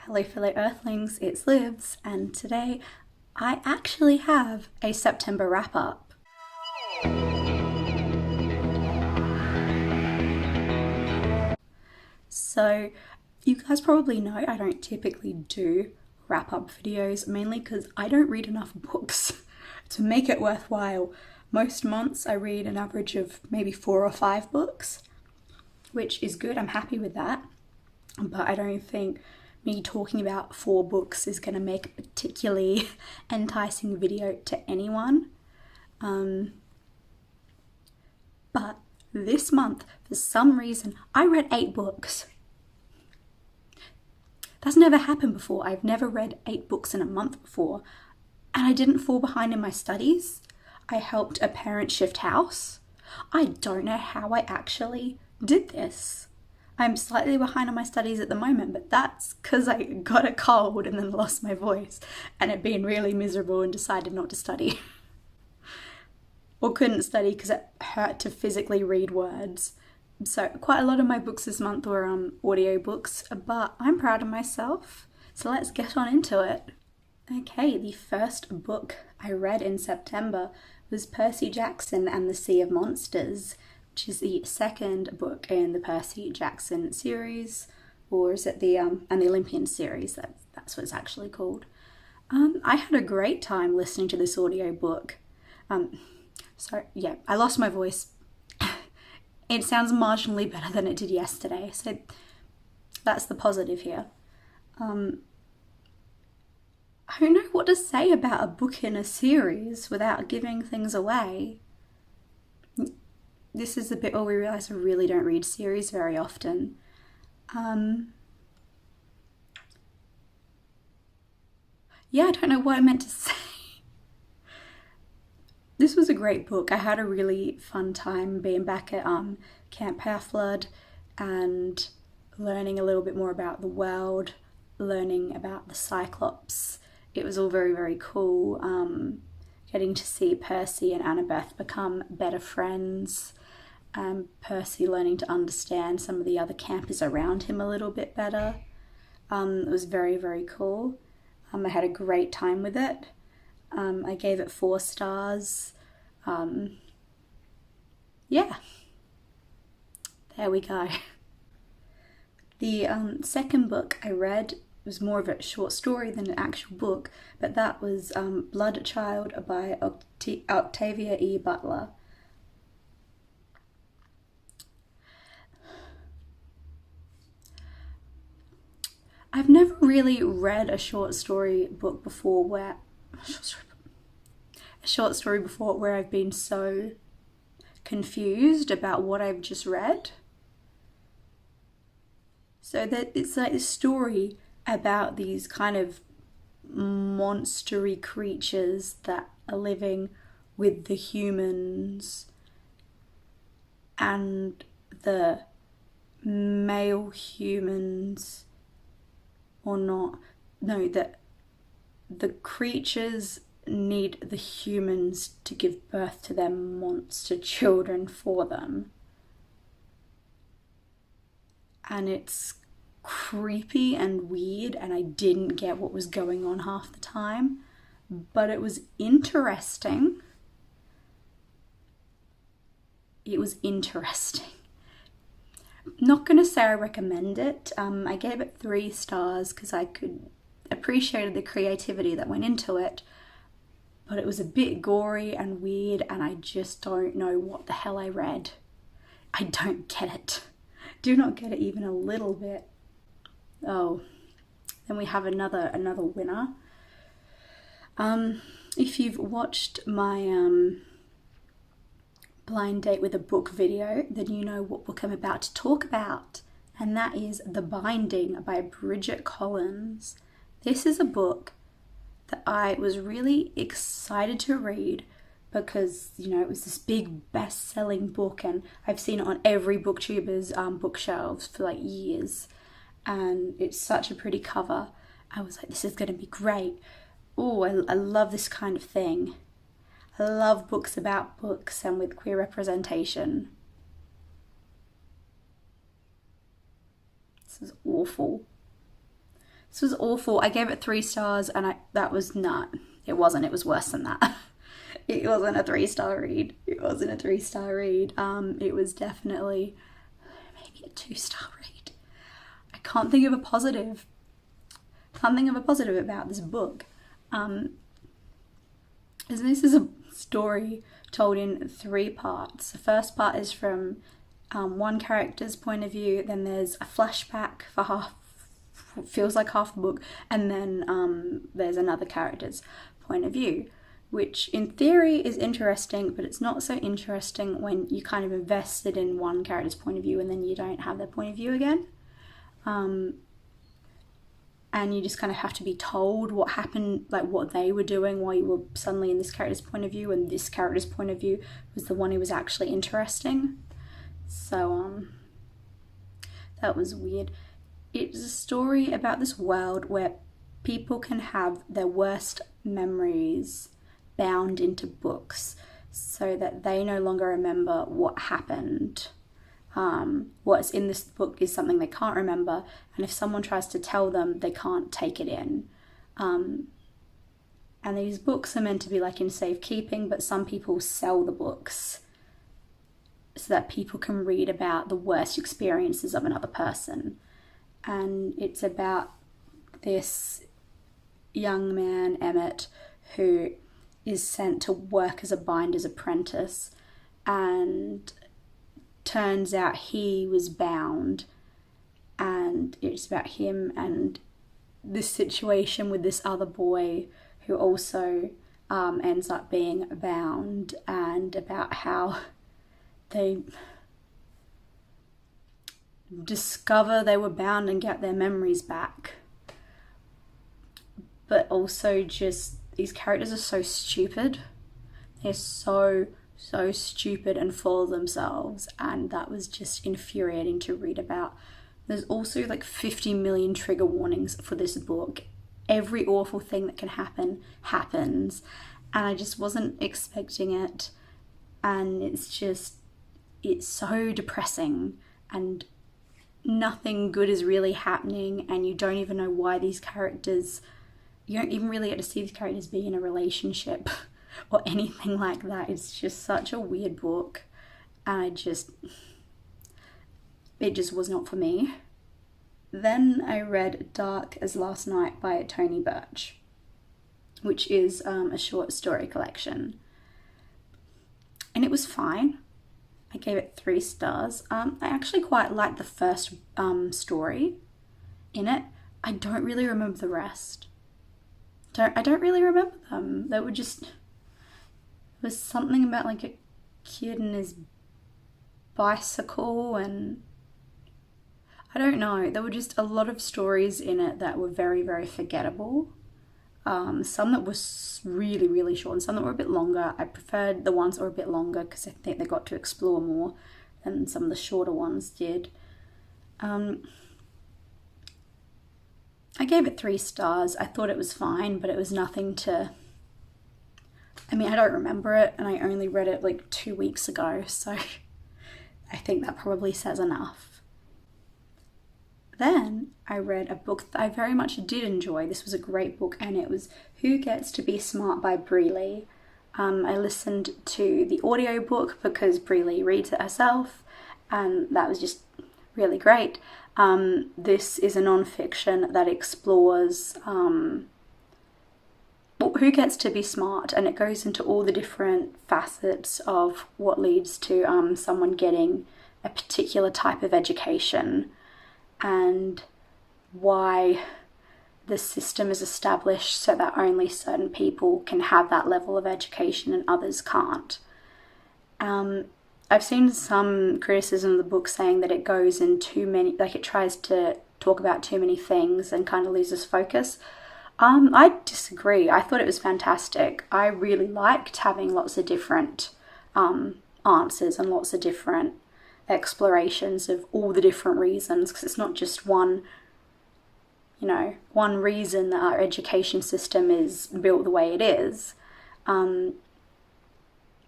Hello fellow Earthlings, it's Livs, and today I actually have a September wrap-up. So you guys probably know I don't typically do wrap-up videos, mainly because I don't read enough books to make it worthwhile. Most months I read an average of maybe 4 or 5 books, which is good, I'm happy with that, but I don't think me talking about 4 books is going to make a particularly enticing video to anyone. But this month, for some reason, I read 8 books. That's never happened before. I've never read 8 books in a month before. And I didn't fall behind in my studies. I helped a parent shift house. I don't know how I actually did this. I'm slightly behind on my studies at the moment, but that's because I got a cold and then lost my voice and had been really miserable and decided not to study. Or couldn't study because it hurt to physically read words. So quite a lot of my books this month were audiobooks, but I'm proud of myself. So let's get on into it. Okay, the first book I read in September was Percy Jackson and the Sea of Monsters, which is the second book in the Percy Jackson series, or is it the Olympian series? That's what it's actually called. I had a great time listening to this audiobook. So yeah, I lost my voice. It sounds marginally better than it did yesterday, so that's the positive here. I don't know what to say about a book in a series without giving things away. This is the bit where we realise I really don't read series very often. Yeah, I don't know what I meant to say. This was a great book. I had a really fun time being back at Camp Half-Blood and learning a little bit more about the world, learning about the Cyclops. It was all very, very cool. Getting to see Percy and Annabeth become better friends. Percy learning to understand some of the other campers around him a little bit better. It was very, very cool. I had a great time with it. I gave it 4 stars. Yeah, there we go. The second book I read was more of a short story than an actual book, but that was Blood Child by Octavia E. Butler. I've never really read a short story before where I've been so confused about what I've just read. So that it's like a story about these kind of monstery creatures that are living with the humans, and the male humans, or not, no, that the creatures need the humans to give birth to their monster children for them. And it's creepy and weird, and I didn't get what was going on half the time, but it was interesting. Not gonna say I recommend it. I gave it 3 stars because I appreciated the creativity that went into it, but it was a bit gory and weird, and I just don't know what the hell I read. I don't get it. Do not get it even a little bit. Oh, then we have another winner. If you've watched my blind date with a book video, then you know what book I'm about to talk about, and that is The Binding by Bridget Collins. This is a book that I was really excited to read because, you know, it was this big best-selling book, and I've seen it on every booktuber's bookshelves for like years, and it's such a pretty cover. I was like, this is going to be great. Oh, I love this kind of thing. I love books about books and with queer representation. This is awful. This was awful. I gave it 3 stars, and that was not. It wasn't. It was worse than that. It wasn't a 3-star read. It wasn't a 3-star read. It was definitely maybe a 2-star read. I can't think of a positive. Can't think of a positive about this book. This is a story told in 3 parts. The first part is from one character's point of view, then there's a flashback for feels like half the book, and then there's another character's point of view, which in theory is interesting, but it's not so interesting when you kind of invested in one character's point of view and then you don't have their point of view again. And you just kind of have to be told what happened, like what they were doing while you were suddenly in this character's point of view, and this character's point of view was the one who was actually interesting. So, that was weird. It's a story about this world where people can have their worst memories bound into books so that they no longer remember what happened. What's in this book is something they can't remember, and if someone tries to tell them, they can't take it in. And these books are meant to be like in safekeeping, but some people sell the books so that people can read about the worst experiences of another person. And it's about this young man, Emmett, who is sent to work as a binder's apprentice, and turns out he was bound, and it's about him and this situation with this other boy who also ends up being bound, and about how they discover they were bound and get their memories back. But also just, these characters are so stupid. They're so stupid and full of themselves, and that was just infuriating to read about. There's also like 50 million trigger warnings for this book. Every awful thing that can happen happens, and I just wasn't expecting it, and it's so depressing, and nothing good is really happening, and you don't even know why these characters, you don't even really get to see these characters be in a relationship or anything like that. It's just such a weird book, and it just was not for me. Then I read Dark as Last Night by Tony Birch, which is a short story collection, and it was fine. I gave it 3 stars. I actually quite liked the first story in it. I don't really remember the rest. I don't really remember them. They were just, there was something about like a kid and his bicycle, and I don't know. There were just a lot of stories in it that were very, very forgettable. Some that were really, really short, and some that were a bit longer. I preferred the ones that were a bit longer because I think they got to explore more than some of the shorter ones did. I gave it 3 stars. I thought it was fine, but it was nothing to... I mean, I don't remember it, and I only read it like 2 weeks ago, so I think that probably says enough. Then I read a book that I very much did enjoy. This was a great book, and it was Who Gets to Be Smart by Brie Lee. I listened to the audiobook because Brie Lee reads it herself, and that was just really great. This is a non-fiction that explores who gets to be smart, and it goes into all the different facets of what leads to someone getting a particular type of education, and why the system is established so that only certain people can have that level of education and others can't. I've seen some criticism of the book saying that it goes in too many, like it tries to talk about too many things and kind of loses focus. I disagree. I thought it was fantastic. I really liked having lots of different answers and lots of different explorations of all the different reasons, because it's not just one reason that our education system is built the way it is.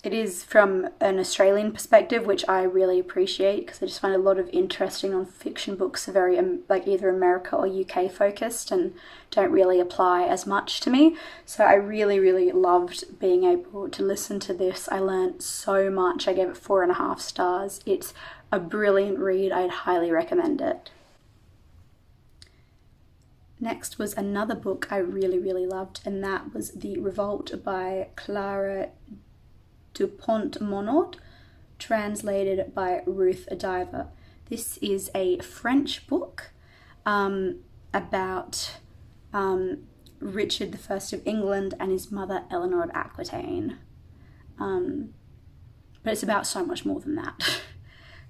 It is from an Australian perspective, which I really appreciate because I just find a lot of interesting non-fiction books are very like either America or UK focused and don't really apply as much to me. So I really, really loved being able to listen to this. I learned so much. I gave it 4.5 stars. It's a brilliant read. I'd highly recommend it. Next was another book I really, really loved, and that was The Revolt by Clara Dupont-Monod, translated by Ruth Diver. This is a French book about Richard I of England and his mother Eleanor of Aquitaine. But it's about so much more than that.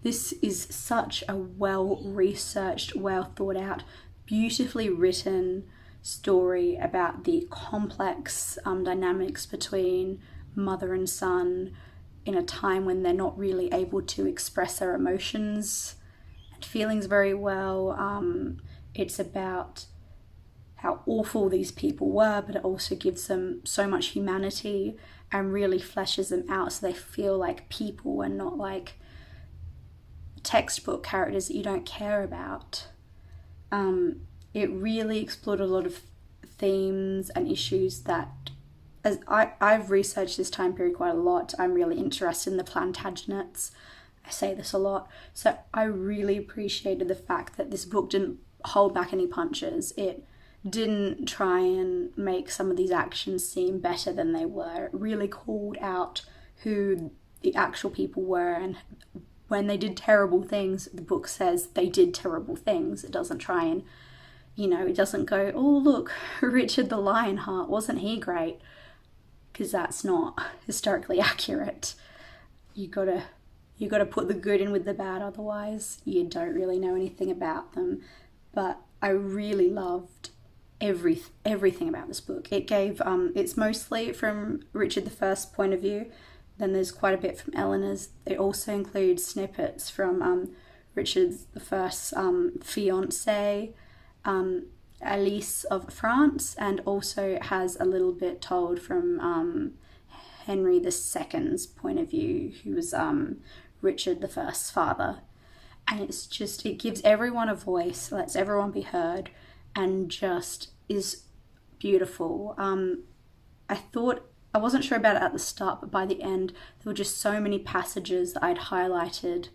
This is such a well-researched, well-thought-out, beautifully written story about the complex dynamics between mother and son in a time when they're not really able to express their emotions and feelings very well. It's about how awful these people were, but it also gives them so much humanity and really fleshes them out so they feel like people and not like textbook characters that you don't care about. It really explored a lot of themes and issues that, as I've researched this time period quite a lot. I'm really interested in the Plantagenets. I say this a lot. So I really appreciated the fact that this book didn't hold back any punches. It didn't try and make some of these actions seem better than they were. It really called out who the actual people were, and when they did terrible things, the book says they did terrible things. It doesn't try and, it doesn't go, oh look, Richard the Lionheart, wasn't he great? Because that's not historically accurate. You gotta put the good in with the bad, otherwise you don't really know anything about them. But I really loved everything about this book. It gave it's mostly from Richard I's point of view. Then there's quite a bit from Eleanor's. It also includes snippets from Richard I's fiancée, Alice of France, and also has a little bit told from Henry II's point of view, who was Richard I's father. And it gives everyone a voice, lets everyone be heard, and just is beautiful. I wasn't sure about it at the start, but by the end, there were just so many passages that I'd highlighted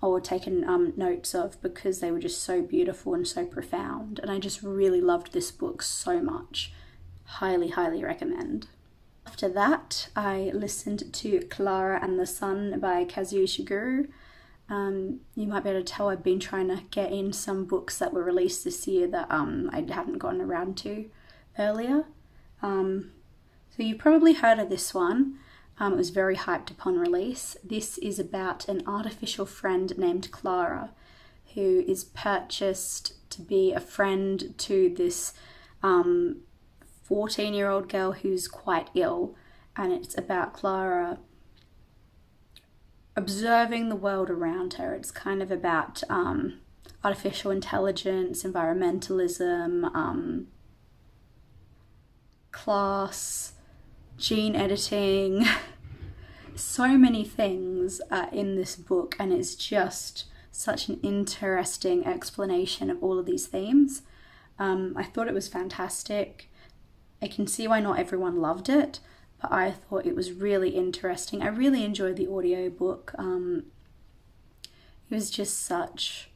or taken notes of because they were just so beautiful and so profound. And I just really loved this book so much. Highly, highly recommend. After that, I listened to Clara and the Sun by Kazuo Ishiguro. You might be able to tell I've been trying to get in some books that were released this year that I hadn't gotten around to earlier. So you've probably heard of this one. It was very hyped upon release. This is about an artificial friend named Clara who is purchased to be a friend to this 14-year-old girl who's quite ill. And it's about Clara observing the world around her. It's kind of about artificial intelligence, environmentalism, class, gene editing, so many things in this book, and it's just such an interesting explanation of all of these themes. I thought it was fantastic. I can see why not everyone loved it, but I thought it was really interesting. I really enjoyed the audiobook. It was just such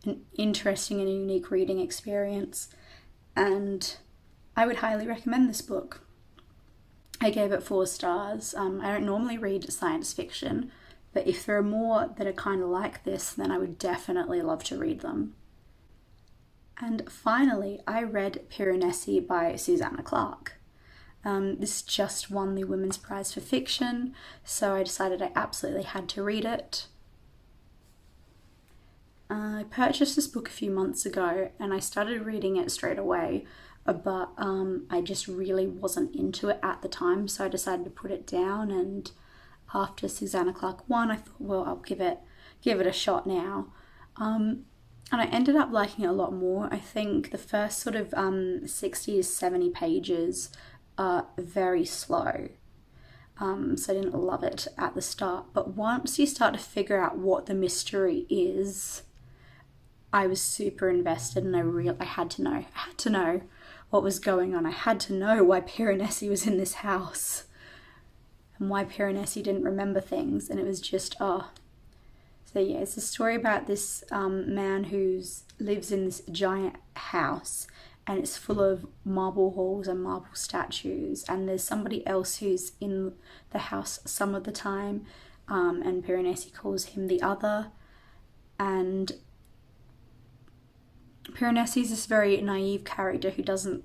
an interesting and unique reading experience, and I would highly recommend this book. I gave it 4 stars. I don't normally read science fiction, but if there are more that are kind of like this, then I would definitely love to read them. And finally, I read Piranesi by Susanna Clarke. This just won the Women's Prize for Fiction, so I decided I absolutely had to read it. I purchased this book a few months ago and I started reading it straight away, but I just really wasn't into it at the time, so I decided to put it down. And after Susanna Clarke won, I thought, well, I'll give it a shot now. And I ended up liking it a lot more. I think the first sort of 60 to 70 pages are very slow. So I didn't love it at the start. But once you start to figure out what the mystery is, I was super invested, and I had to know. I had to know what was going on. I had to know why Piranesi was in this house and why Piranesi didn't remember things. And it was just, oh. So yeah, it's a story about this man who lives in this giant house, and it's full of marble halls and marble statues, and there's somebody else who's in the house some of the time, and Piranesi calls him the other. And Piranesi is this very naive character who doesn't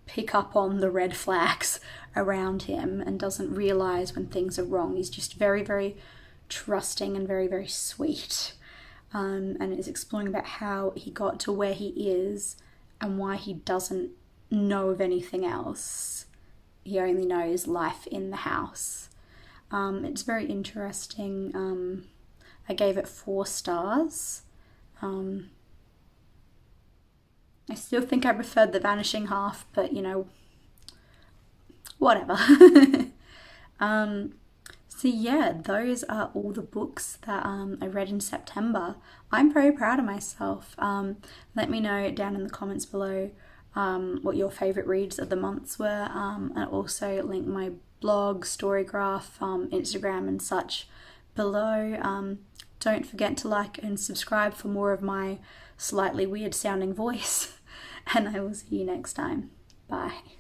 pick up on the red flags around him and doesn't realise when things are wrong. He's just very, very trusting and very, very sweet, and is exploring about how he got to where he is and why he doesn't know of anything else. He only knows life in the house. It's very interesting. I gave it 4 stars. I still think I preferred The Vanishing Half, but whatever. So yeah, those are all the books that I read in September. I'm very proud of myself. Let me know down in the comments below what your favourite reads of the months were. And also link my blog, Storygraph, Instagram and such below. Don't forget to like and subscribe for more of my slightly weird sounding voice. And I will see you next time. Bye.